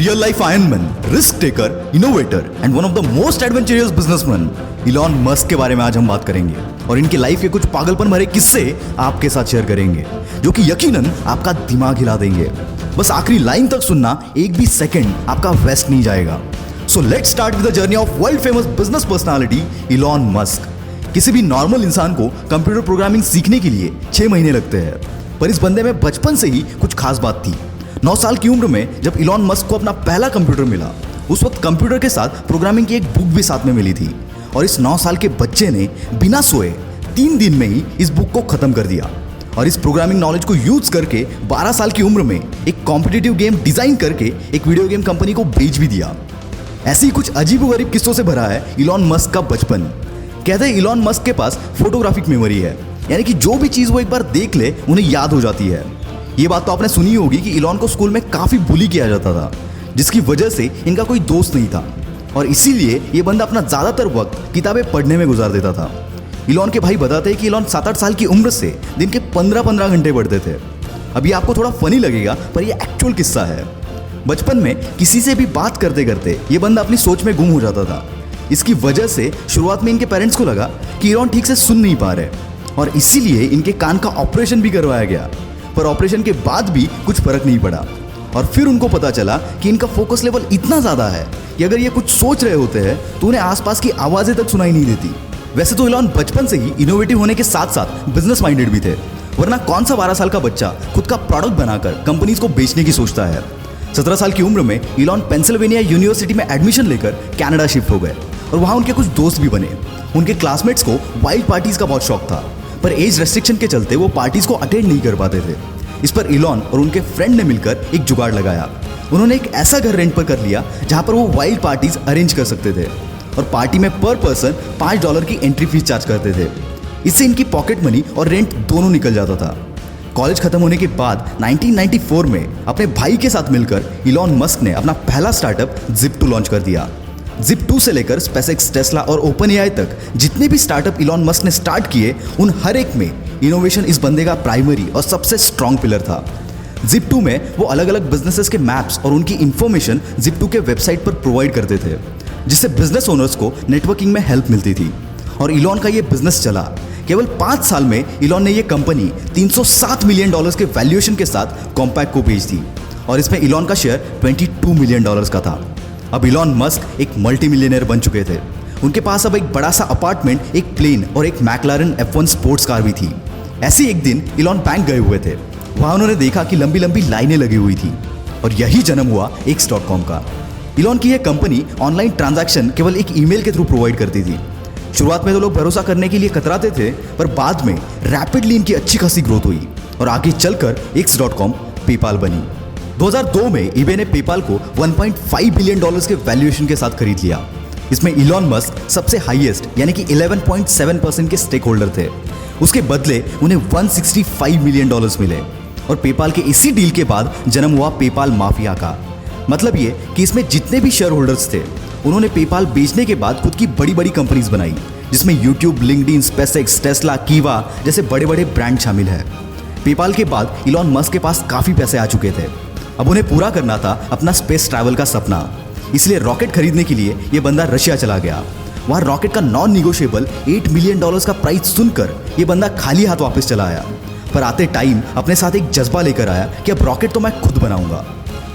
Real life Iron Man, risk taker, innovator and one of the most adventurous businessman, Elon Musk के बारे में आज हम बात करेंगे और इनकी लाइफ के कुछ पागलपन भरे किस्से आपके साथ शेयर करेंगे जो कि यकीनन आपका दिमाग हिला देंगे। बस आखिरी लाइन तक सुनना, एक भी सेकंड आपका वेस्ट नहीं जाएगा। So let's start with the journey of world famous business personality Elon Musk. किसी भी नॉर्मल इंसान को कंप्यूटर प्रोग्रामिंग सीखने के लिए 6 महीने लगते हैं, पर इस बंदे में बचपन से ही कुछ खास बात थी। 9 साल की उम्र में जब इलॉन मस्क को अपना पहला कंप्यूटर मिला, उस वक्त कंप्यूटर के साथ प्रोग्रामिंग की एक बुक भी साथ में मिली थी और इस 9 साल के बच्चे ने बिना सोए 3 दिन में ही इस बुक को खत्म कर दिया और इस प्रोग्रामिंग नॉलेज को यूज करके 12 साल की उम्र में एक कॉम्पिटिटिव गेम डिजाइन करके एक वीडियो गेम कंपनी को बेच भी दिया। ऐसे ही कुछ अजीबोगरीब किस्सों से भरा है इलॉन मस्क का बचपन। कहते हैं इलॉन मस्क के पास फोटोग्राफिक मेमोरी है, यानी कि जो भी चीज वो एक बार देख ले उन्हें याद हो जाती है। ये बात तो आपने सुनी होगी कि इलॉन को स्कूल में काफी बुली किया जाता था, जिसकी वजह से इनका कोई दोस्त नहीं था और इसीलिए ये बंदा अपना ज्यादातर वक्त किताबें पढ़ने में गुजार देता था। इलॉन के भाई बताते हैं कि इलॉन 7-8 साल की उम्र से दिन के 15-15 घंटे पढ़ते थे। अभी आपको थोड़ा फनी लगेगा, पर यह एक्चुअल किस्सा है। बचपन में किसी से भी बात करते करते ये बंदा अपनी सोच में गुम हो जाता था। इसकी वजह से शुरुआत में इनके पेरेंट्स को लगा कि इलॉन ठीक से सुन नहीं पा रहे और इसीलिए इनके कान का ऑपरेशन भी करवाया गया, पर ऑपरेशन के बाद भी कुछ फर्क नहीं पड़ा। और फिर उनको पता चला कि इनका फोकस लेवल इतना ज़्यादा है कि अगर ये कुछ सोच रहे होते हैं तो उन्हें आसपास की आवाज़ें तक सुनाई नहीं देती। वैसे तो इलॉन बचपन से ही इनोवेटिव होने के साथ साथ बिजनेस माइंडेड भी थे, वरना कौन सा 12 साल का बच्चा खुद का प्रोडक्ट बनाकर कंपनीज को बेचने की सोचता है। 17 साल की उम्र में इलॉन पेंसिल्वेनिया यूनिवर्सिटी में एडमिशन लेकर कनाडा शिफ्ट हो गए और वहाँ उनके कुछ दोस्त भी बने। उनके क्लासमेट्स को वाइल्ड पार्टीज का बहुत शौक था, पर एज रेस्ट्रिक्शन के चलते वो पार्टीज को अटेंड नहीं कर पाते थे। इस पर इलॉन और उनके फ्रेंड ने मिलकर एक जुगाड़ लगाया। उन्होंने एक ऐसा घर रेंट पर कर लिया जहां पर वो वाइल्ड पार्टीज अरेंज कर सकते थे और पार्टी में पर पर्सन $5 की एंट्री फीस चार्ज करते थे। इससे इनकी पॉकेट मनी और रेंट दोनों निकल जाता था। कॉलेज खत्म होने के बाद 1994 में अपने भाई के साथ मिलकर इलॉन मस्क ने अपना पहला स्टार्टअप Zip2 लॉन्च कर दिया। Zip2 से लेकर स्पेसएक्स, टेस्ला और OpenAI तक जितने भी स्टार्टअप इलॉन मस्क ने स्टार्ट किए, उन हर एक में इनोवेशन इस बंदे का प्राइमरी और सबसे स्ट्रॉन्ग पिलर था। Zip2 में वो अलग अलग बिजनेसेस के मैप्स और उनकी इंफॉर्मेशन Zip2 के वेबसाइट पर प्रोवाइड करते थे, जिससे बिजनेस ओनर्स को नेटवर्किंग में हेल्प मिलती थी और इलॉन का ये बिजनेस चला। केवल 5 साल में इलॉन ने ये कंपनी $307 मिलियन के वैल्यूएशन के साथ कॉम्पैक्ट को बेच दी और इसमें इलॉन का शेयर $22 मिलियन का था। अब इलॉन मस्क एक मल्टी मिलियनर बन चुके थे। उनके पास अब एक बड़ा सा अपार्टमेंट, एक प्लेन और एक मैकलारन F1 स्पोर्ट्स कार भी थी। ऐसे एक दिन इलॉन बैंक गए हुए थे। वहां उन्होंने देखा कि लंबी लंबी लाइनें लगी हुई थी और यही जन्म हुआ X.com का। इलॉन की यह कंपनी ऑनलाइन ट्रांजैक्शन केवल एक ईमेल के थ्रू प्रोवाइड करती थी। शुरुआत में तो लोग भरोसा करने के लिए कतराते थे, पर बाद में रैपिडली इनकी अच्छी खासी ग्रोथ हुई और आगे चलकर X.com पेपाल बनी। 2002 में eBay ने पेपाल को $1.5 बिलियन के वैल्यूएशन के साथ खरीद लिया। इसमें इलॉन मस्क सबसे हाईएस्ट यानी कि 11.7% के स्टेक होल्डर थे। उसके बदले उन्हें $165 मिलियन मिले और पेपाल के इसी डील के बाद जन्म हुआ पेपाल माफिया का। मतलब ये कि इसमें जितने भी शेयर होल्डर्स थे, उन्होंने पेपाल बेचने के बाद खुद की बड़ी बड़ी कंपनीज बनाई, जिसमें यूट्यूब, लिंक्डइन, स्पेसएक्स, टेस्ला, कीवा जैसे बड़े बड़े ब्रांड शामिल है। पेपाल के बाद इलॉन मस्क के पास काफी पैसे आ चुके थे। अब उन्हें पूरा करना था अपना स्पेस ट्रैवल का सपना, इसलिए रॉकेट खरीदने के लिए ये बंदा रशिया चला गया। वहाँ रॉकेट का नॉन निगोशिएबल $8 मिलियन का प्राइस सुनकर ये बंदा खाली हाथ वापस चला आया, पर आते टाइम अपने साथ एक जज्बा लेकर आया कि अब रॉकेट तो मैं खुद बनाऊंगा।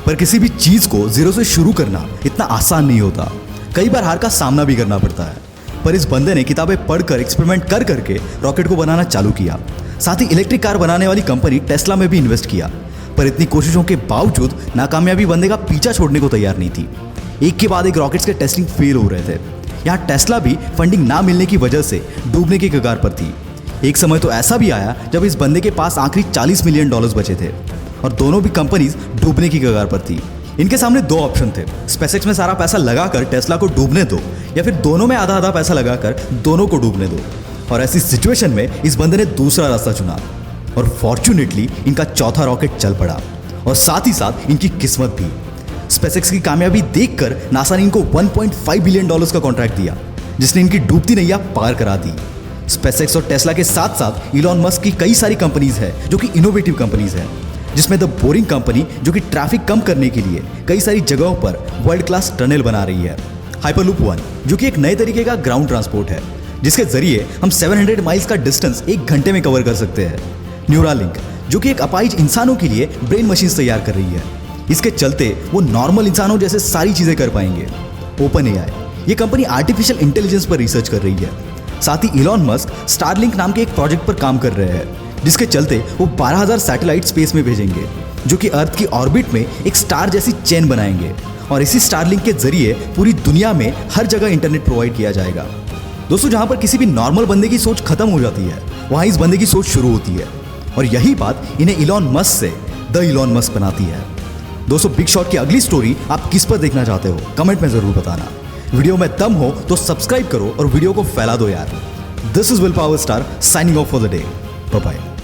पर किसी भी चीज़ को जीरो से शुरू करना इतना आसान नहीं होता, कई बार हार का सामना भी करना पड़ता है। पर इस बंदे ने किताबें पढ़कर एक्सपेरिमेंट कर करके रॉकेट को बनाना चालू किया। साथ ही इलेक्ट्रिक कार बनाने वाली कंपनी टेस्ला में भी इन्वेस्ट किया, पर इतनी कोशिशों के बावजूद नाकामयाबी बंदे का पीछा छोड़ने को तैयार नहीं थी। एक के बाद एक रॉकेट्स के टेस्टिंग फेल हो रहे थे। यहाँ टेस्ला भी फंडिंग ना मिलने की वजह से डूबने की कगार पर थी। एक समय तो ऐसा भी आया जब इस बंदे के पास आखिरी $40 मिलियन बचे थे और दोनों भी कंपनीज डूबने की कगार पर थी। इनके सामने 2 ऑप्शन थे, स्पेसएक्स में सारा पैसा लगाकर टेस्ला को डूबने दो या फिर दोनों में आधा आधा पैसा लगाकर दोनों को डूबने दो। और ऐसी सिचुएशन में इस बंदे ने दूसरा रास्ता चुना और फॉर्चुनेटली इनका चौथा रॉकेट चल पड़ा और साथ ही साथ इनकी किस्मत भी। स्पेसएक्स की कामयाबी देखकर नासा ने इनको $1.5 बिलियन का कॉन्ट्रैक्ट दिया, जिसने इनकी डूबती नैया पार करा दी। स्पेसएक्स और टेस्ला के साथ साथ इलॉन मस्क की कई सारी कंपनीज है जो कि इनोवेटिव कंपनीज है। जिसमें द बोरिंग कंपनी जो कि ट्रैफिक कम करने के लिए कई सारी जगहों पर वर्ल्ड क्लास टनल बना रही है। हाइपरलूप 1 जो कि एक नए तरीके का ग्राउंड ट्रांसपोर्ट है जिसके जरिए हम 700 माइल्स का डिस्टेंस 1 घंटे में कवर कर सकते हैं। न्यूरालिंक जो कि एक अपाहिज इंसानों के लिए ब्रेन मशीन्स तैयार कर रही है। इसके चलते वो नॉर्मल इंसानों जैसे सारी चीजें कर पाएंगे। ओपन एआई ये कंपनी आर्टिफिशियल इंटेलिजेंस पर रिसर्च कर रही है। साथ ही इलॉन मस्क स्टारलिंक नाम के एक प्रोजेक्ट पर काम कर रहे हैं जिसके चलते वो 12,000 सैटेलाइट स्पेस में भेजेंगे जो कि अर्थ की ऑर्बिट में एक स्टार जैसी चेन बनाएंगे और इसी स्टारलिंक के जरिए पूरी दुनिया में हर जगह इंटरनेट प्रोवाइड किया जाएगा। दोस्तों जहां पर किसी भी नॉर्मल बंदे की सोच खत्म हो जाती है वहां इस बंदे की सोच शुरू होती है और यही बात इन्हें इलॉन मस्क से द इलॉन मस्क बनाती है। दोस्तों बिग शॉट की अगली स्टोरी आप किस पर देखना चाहते हो कमेंट में जरूर बताना। वीडियो में दम हो तो सब्सक्राइब करो और वीडियो को फैला दो यार। This is will power star signing off for the day. Bye bye.